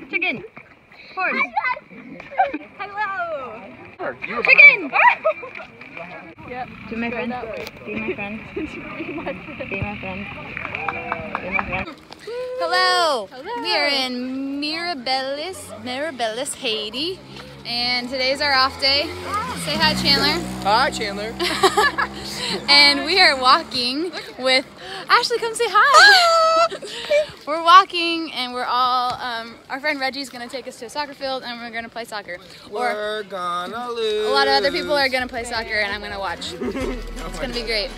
Chicken. Horse. Hello. Chicken. Yep. Do my friend. Be my friend. Be my friend. Be my friend. Hello. We are in Mirabellis, Haiti. And today's our off day. Say hi, Chandler. Hi, Chandler. And we are walking with Ashley. Come say hi. We're walking, and we're all. Our friend Reggie's gonna take us to a soccer field, and we're gonna play soccer. We're gonna lose. A lot of other people are gonna play soccer, and I'm gonna watch. It's gonna be great.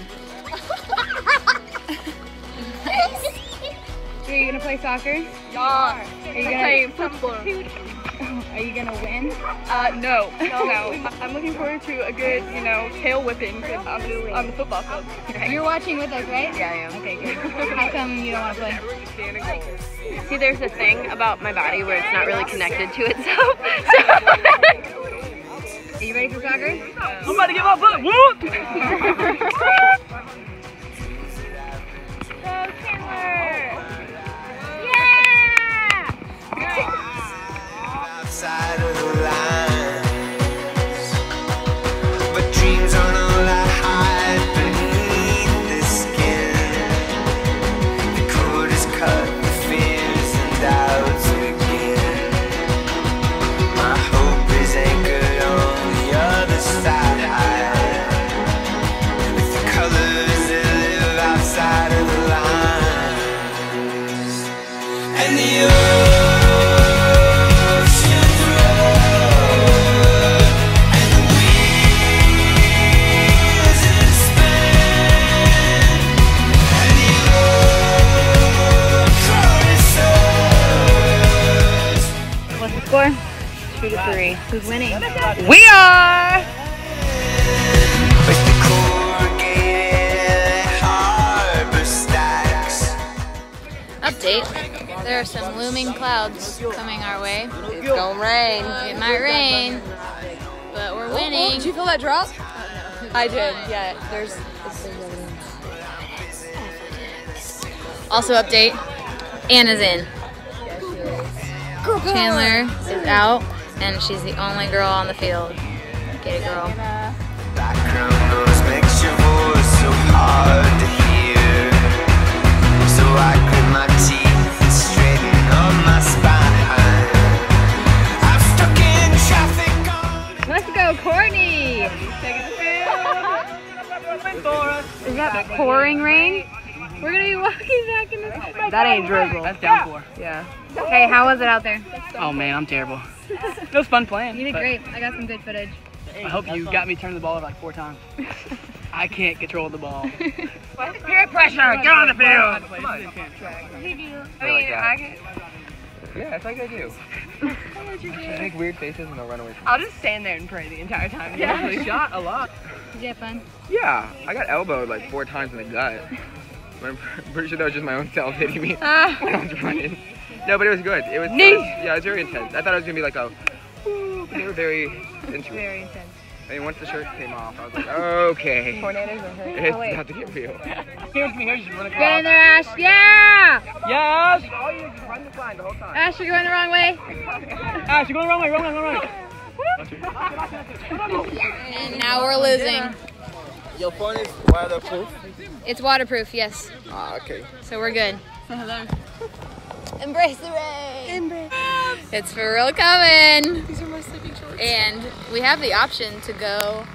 Are you gonna play soccer? Yeah. Are you gonna play football? Are you gonna win? No. I'm looking forward to a good, tail whipping on the football field. You're watching with us, right? Yeah, I am. Okay, good. How come you don't want to play? See, there's a thing about my body where it's not really connected to itself. Are you ready for soccer? I'm about to get my butt whooped. Go, Chandler! Outside of the lines, but dreams are all I hide beneath the skin. The cord is cut, the fears and doubts begin. My hope is anchored on the other side, with the colors that live outside of the lines, and the Score? 2-3. Who's winning? We are! with the corrugated harbor stacks. Update. There are some looming clouds coming our way. It's gonna rain. It might rain, but we're winning. Did you feel that drop? I did, yeah. There's Also update. Anna's in. Chandler is out, and she's the only girl on the field. Get it, girl. Background noise makes your voice so hard to hear. So I grit my teeth and straighten up my spine. I'm stuck in traffic on. Let's go, Courtney! Is that pouring rain? We're gonna be walking back in this. That ain't drizzle. That's downpour. Yeah. Hey, how was it out there? Oh man, I'm terrible. It was fun playing. You did great. I got some good footage. I hope you got me turning the ball over like 4 times. I can't control the ball. peer pressure. Get on the field. Come on. Yeah, it's like I do. I make weird faces and they'll run away from me. I'll just stand there and pray the entire time. You actually shot a lot. Did you have fun? Yeah, I got elbowed like 4 times in the gut. But I'm pretty sure that was just my own self hitting me when I was running. No, but it was good. It was yeah, it was very intense. I thought it was gonna be like a woo, but they were very into it. Very intense. I mean, once the shirt came off, I was like, okay. Tornadoes are hurt. It's about to get real. Here's me, here's just run across. Get in there, Ash. Yeah! Yes! All you just run the line the whole time. Ash, you're going the wrong way. Ash, you're going the wrong way, wrong way. And now we're losing. Your phone is waterproof? It's waterproof, yes. Ah, okay. So we're good. Hello. Embrace the rain. Embrace. It's for real coming. These are my sleeping shorts. And we have the option to go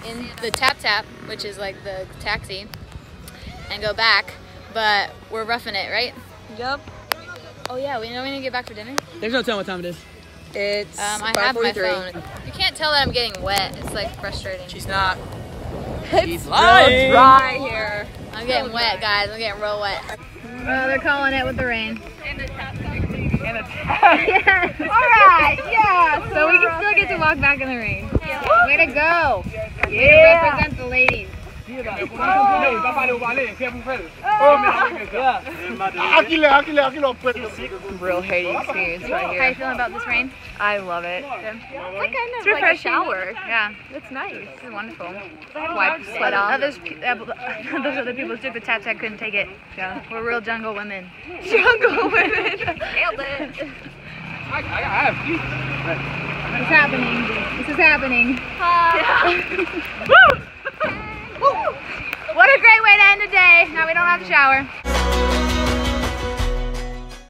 in the tap, which is like the taxi, and go back, but we're roughing it, right? Yep. Oh yeah, we know we need to get back for dinner. There's no telling what time it is. It's I have my phone. You can't tell that I'm getting wet. It's like frustrating. She's not. It's lying. dry here. I'm getting wet, guys. I'm getting real wet. Oh, they're calling it with the rain. And the tap. Yes. All right. Yeah. So we can still get to walk back in the rain. Way to go. Yeah. Represent the ladies. Real Haiti experience right here. How you feeling about this rain? I love it. It's like a shower. Yeah, it's nice. It's wonderful. Wipe the sweat off. Those other people who took the tap couldn't take it. Yeah, we're real jungle women. Jungle women. Nailed it. It's happening. This is happening. Woo! What a great way to end the day. Now we don't have to shower.